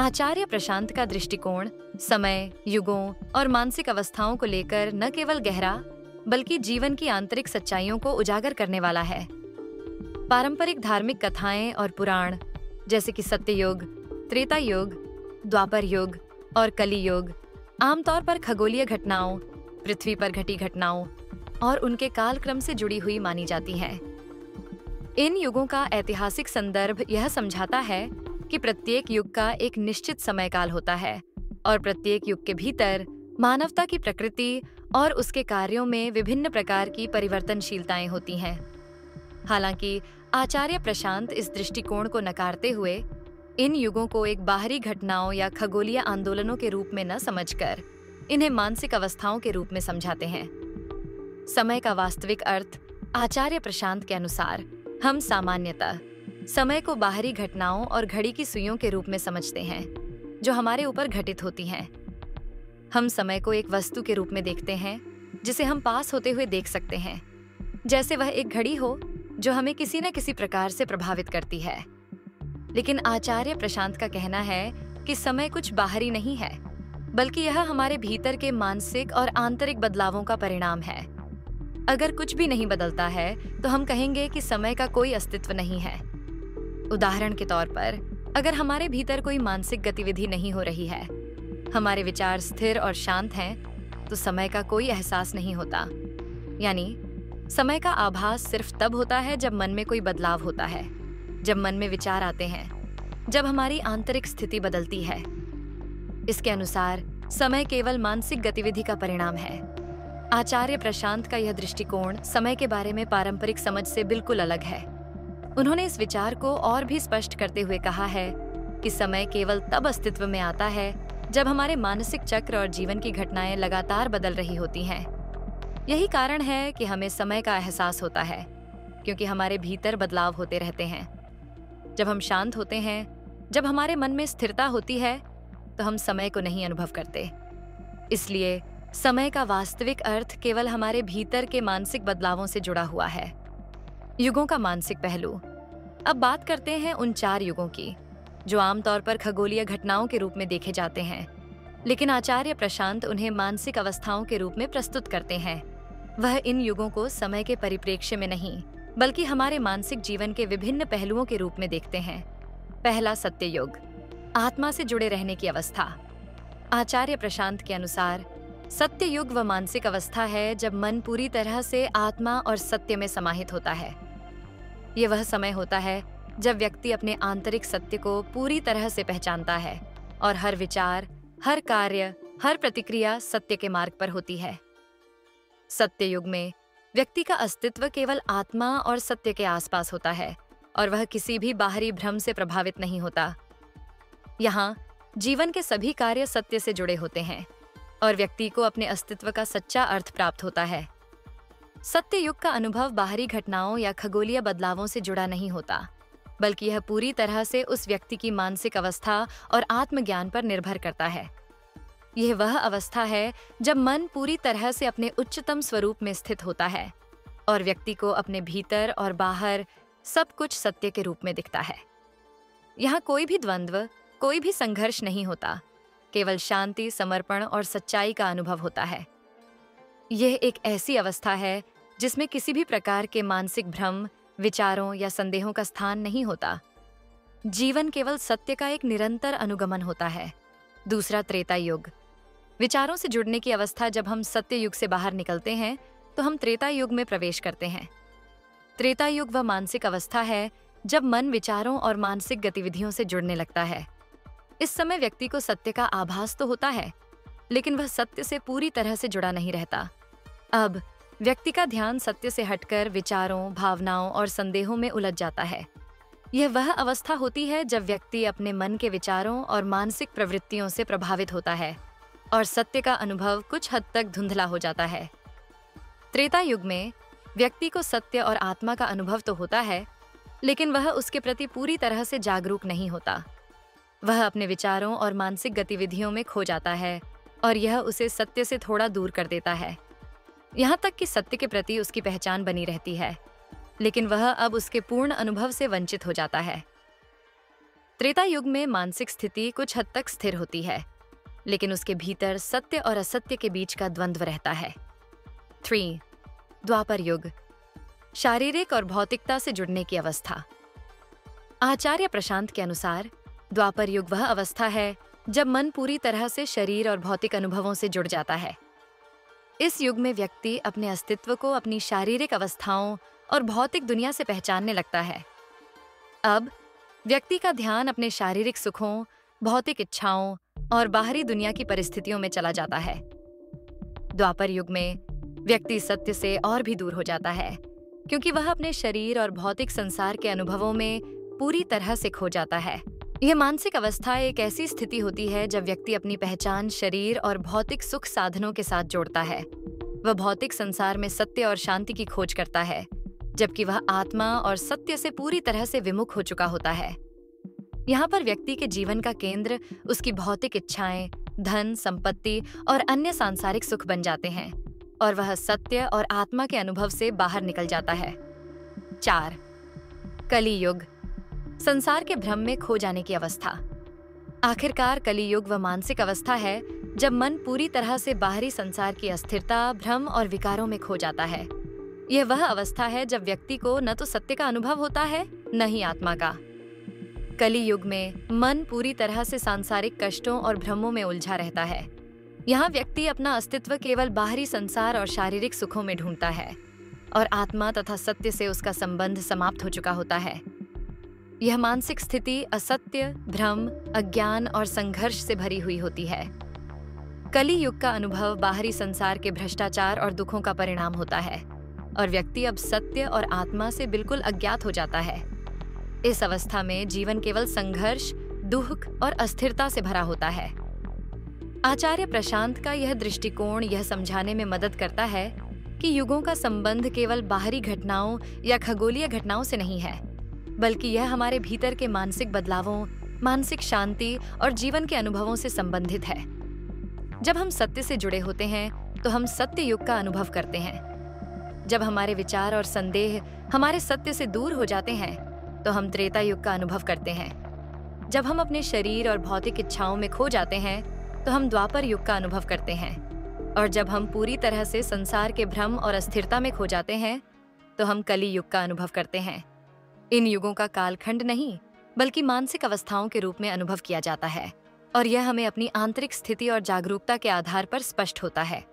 आचार्य प्रशांत का दृष्टिकोण समय, युगों और मानसिक अवस्थाओं को लेकर न केवल गहरा बल्कि जीवन की आंतरिक सच्चाइयों को उजागर करने वाला है। पारंपरिक धार्मिक कथाएं और पुराण जैसे कि सत्ययुग, त्रेता युग, द्वापर युग और कली युग आमतौर पर खगोलीय घटनाओं, पृथ्वी पर घटी घटनाओं और उनके कालक्रम से जुड़ी हुई मानी जाती हैं। इन युगों का ऐतिहासिक संदर्भ यह समझाता है कि प्रत्येक युग का एक निश्चित समयकाल होता है और प्रत्येक युग के भीतर मानवता की प्रकृति और उसके कार्यों में विभिन्न प्रकार की परिवर्तनशीलताएं होती हैं। हालांकि आचार्य प्रशांत इस दृष्टिकोण को नकारते हुए इन युगों को एक बाहरी घटनाओं या खगोलीय आंदोलनों के रूप में न समझकर इन्हें मानसिक अवस्थाओं के रूप में समझाते हैं। समय का वास्तविक अर्थ आचार्य प्रशांत के अनुसार हम सामान्यतः समय को बाहरी घटनाओं और घड़ी की सुइयों के रूप में समझते हैं जो हमारे ऊपर घटित होती हैं। हम समय को एक वस्तु के रूप में देखते हैं जिसे हम पास होते हुए देख सकते हैं, जैसे वह एक घड़ी हो जो हमें किसी न किसी प्रकार से प्रभावित करती है। लेकिन आचार्य प्रशांत का कहना है कि समय कुछ बाहरी नहीं है, बल्कि यह हमारे भीतर के मानसिक और आंतरिक बदलावों का परिणाम है। अगर कुछ भी नहीं बदलता है तो हम कहेंगे कि समय का कोई अस्तित्व नहीं है। उदाहरण के तौर पर, अगर हमारे भीतर कोई मानसिक गतिविधि नहीं हो रही है, हमारे विचार स्थिर और शांत हैं, तो समय का कोई एहसास नहीं होता। यानी समय का आभास सिर्फ तब होता है जब मन में कोई बदलाव होता है, जब मन में विचार आते हैं, जब हमारी आंतरिक स्थिति बदलती है। इसके अनुसार समय केवल मानसिक गतिविधि का परिणाम है। आचार्य प्रशांत का यह दृष्टिकोण समय के बारे में पारंपरिक समझ से बिल्कुल अलग है। उन्होंने इस विचार को और भी स्पष्ट करते हुए कहा है कि समय केवल तब अस्तित्व में आता है जब हमारे मानसिक चक्र और जीवन की घटनाएं लगातार बदल रही होती हैं। यही कारण है कि हमें समय का एहसास होता है, क्योंकि हमारे भीतर बदलाव होते रहते हैं। जब हम शांत होते हैं, जब हमारे मन में स्थिरता होती है, तो हम समय को नहीं अनुभव करते। इसलिए समय का वास्तविक अर्थ केवल हमारे भीतर के मानसिक बदलावों से जुड़ा हुआ है। युगों का मानसिक पहलू। अब बात करते हैं उन 4 युगों की जो आमतौर पर खगोलीय घटनाओं के रूप में देखे जाते हैं, लेकिन आचार्य प्रशांत उन्हें मानसिक अवस्थाओं के रूप में प्रस्तुत करते हैं। वह इन युगों को समय के परिप्रेक्ष्य में नहीं, बल्कि हमारे मानसिक जीवन के विभिन्न पहलुओं के रूप में देखते हैं। पहला, सत्ययुग, आत्मा से जुड़े रहने की अवस्था। आचार्य प्रशांत के अनुसार सत्ययुग वह मानसिक अवस्था है जब मन पूरी तरह से आत्मा और सत्य में समाहित होता है। यह वह समय होता है जब व्यक्ति अपने आंतरिक सत्य को पूरी तरह से पहचानता है और हर विचार, हर कार्य, हर प्रतिक्रिया सत्य के मार्ग पर होती है। सत्ययुग में व्यक्ति का अस्तित्व केवल आत्मा और सत्य के आसपास होता है और वह किसी भी बाहरी भ्रम से प्रभावित नहीं होता। यहाँ जीवन के सभी कार्य सत्य से जुड़े होते हैं और व्यक्ति को अपने अस्तित्व का सच्चा अर्थ प्राप्त होता है। सत्य युग का अनुभव बाहरी घटनाओं या खगोलीय बदलावों से जुड़ा नहीं होता, बल्कि यह पूरी तरह से उस व्यक्ति की मानसिक अवस्था और आत्मज्ञान पर निर्भर करता है। यह वह अवस्था है जब मन पूरी तरह से अपने उच्चतम स्वरूप में स्थित होता है और व्यक्ति को अपने भीतर और बाहर सब कुछ सत्य के रूप में दिखता है। यहाँ कोई भी द्वंद्व, कोई भी संघर्ष नहीं होता, केवल शांति, समर्पण और सच्चाई का अनुभव होता है। यह एक ऐसी अवस्था है जिसमें किसी भी प्रकार के मानसिक भ्रम, विचारों या संदेहों का स्थान नहीं होता। जीवन केवल सत्य का एक निरंतर अनुगमन होता है। दूसरा, त्रेता युग, विचारों से जुड़ने की अवस्था। जब हम सत्य युग से बाहर निकलते हैं तो हम त्रेता युग में प्रवेश करते हैं। त्रेता युग वह मानसिक अवस्था है जब मन विचारों और मानसिक गतिविधियों से जुड़ने लगता है। इस समय व्यक्ति को सत्य का आभास तो होता है, लेकिन वह सत्य से पूरी तरह से जुड़ा नहीं रहता। अब व्यक्ति का ध्यान सत्य से हटकर विचारों, भावनाओं और संदेहों में उलझ जाता है। यह वह अवस्था होती है जब व्यक्ति अपने मन के विचारों और मानसिक प्रवृत्तियों से प्रभावित होता है और सत्य का अनुभव कुछ हद तक धुंधला हो जाता है। त्रेता युग में व्यक्ति को सत्य और आत्मा का अनुभव तो होता है, लेकिन वह उसके प्रति पूरी तरह से जागरूक नहीं होता। वह अपने विचारों और मानसिक गतिविधियों में खो जाता है और यह उसे सत्य से थोड़ा दूर कर देता है। यहाँ तक कि सत्य के प्रति उसकी पहचान बनी रहती है, लेकिन वह अब उसके पूर्ण अनुभव से वंचित हो जाता है। त्रेता युग में मानसिक स्थिति कुछ हद तक स्थिर होती है, लेकिन उसके भीतर सत्य और असत्य के बीच का द्वंद्व रहता है। 3. द्वापर युग, शारीरिक और भौतिकता से जुड़ने की अवस्था। आचार्य प्रशांत के अनुसार द्वापर युग वह अवस्था है जब मन पूरी तरह से शरीर और भौतिक अनुभवों से जुड़ जाता है। इस युग में व्यक्ति अपने अस्तित्व को अपनी शारीरिक अवस्थाओं और भौतिक दुनिया से पहचानने लगता है। अब व्यक्ति का ध्यान अपने शारीरिक सुखों, भौतिक इच्छाओं और बाहरी दुनिया की परिस्थितियों में चला जाता है। द्वापर युग में व्यक्ति सत्य से और भी दूर हो जाता है, क्योंकि वह अपने शरीर और भौतिक संसार के अनुभवों में पूरी तरह से खो जाता है। यह मानसिक अवस्था एक ऐसी स्थिति होती है जब व्यक्ति अपनी पहचान शरीर और भौतिक सुख साधनों के साथ जोड़ता है। वह भौतिक संसार में सत्य और शांति की खोज करता है, जबकि वह आत्मा और सत्य से पूरी तरह से विमुख हो चुका होता है। यहाँ पर व्यक्ति के जीवन का केंद्र उसकी भौतिक इच्छाएं, धन, संपत्ति और अन्य सांसारिक सुख बन जाते हैं, और वह सत्य और आत्मा के अनुभव से बाहर निकल जाता है। 4. कली युग, संसार के भ्रम में खो जाने की अवस्था। आखिरकार कली युग वह मानसिक अवस्था है जब मन पूरी तरह से बाहरी संसार की अस्थिरता, भ्रम और विकारों में खो जाता है। यह वह अवस्था है जब व्यक्ति को न तो सत्य का अनुभव होता है, न ही आत्मा का। कली युग में मन पूरी तरह से सांसारिक कष्टों और भ्रमों में उलझा रहता है। यहाँ व्यक्ति अपना अस्तित्व केवल बाहरी संसार और शारीरिक सुखों में ढूंढता है, और आत्मा तथा सत्य से उसका संबंध समाप्त हो चुका होता है। यह मानसिक स्थिति असत्य, भ्रम, अज्ञान और संघर्ष से भरी हुई होती है। कली युग का अनुभव बाहरी संसार के भ्रष्टाचार और दुखों का परिणाम होता है, और व्यक्ति अब सत्य और आत्मा से बिल्कुल अज्ञात हो जाता है। इस अवस्था में जीवन केवल संघर्ष, दुख और अस्थिरता से भरा होता है। आचार्य प्रशांत का यह दृष्टिकोण यह समझाने में मदद करता है कि युगों का संबंध केवल बाहरी घटनाओं या खगोलीय घटनाओं से नहीं है, बल्कि यह हमारे भीतर के मानसिक बदलावों, मानसिक शांति और जीवन के अनुभवों से संबंधित है। जब हम सत्य से जुड़े होते हैं तो हम सत्य युग का अनुभव करते हैं। जब हमारे विचार और संदेह हमारे सत्य से दूर हो जाते हैं तो हम त्रेता युग का अनुभव करते हैं। जब हम अपने शरीर और भौतिक इच्छाओं में खो जाते हैं तो हम द्वापर युग का अनुभव करते हैं, और जब हम पूरी तरह से संसार के भ्रम और अस्थिरता में खो जाते हैं तो हम कली युग का अनुभव करते हैं। इन युगों का कालखंड नहीं, बल्कि मानसिक अवस्थाओं के रूप में अनुभव किया जाता है, और यह हमें अपनी आंतरिक स्थिति और जागरूकता के आधार पर स्पष्ट होता है।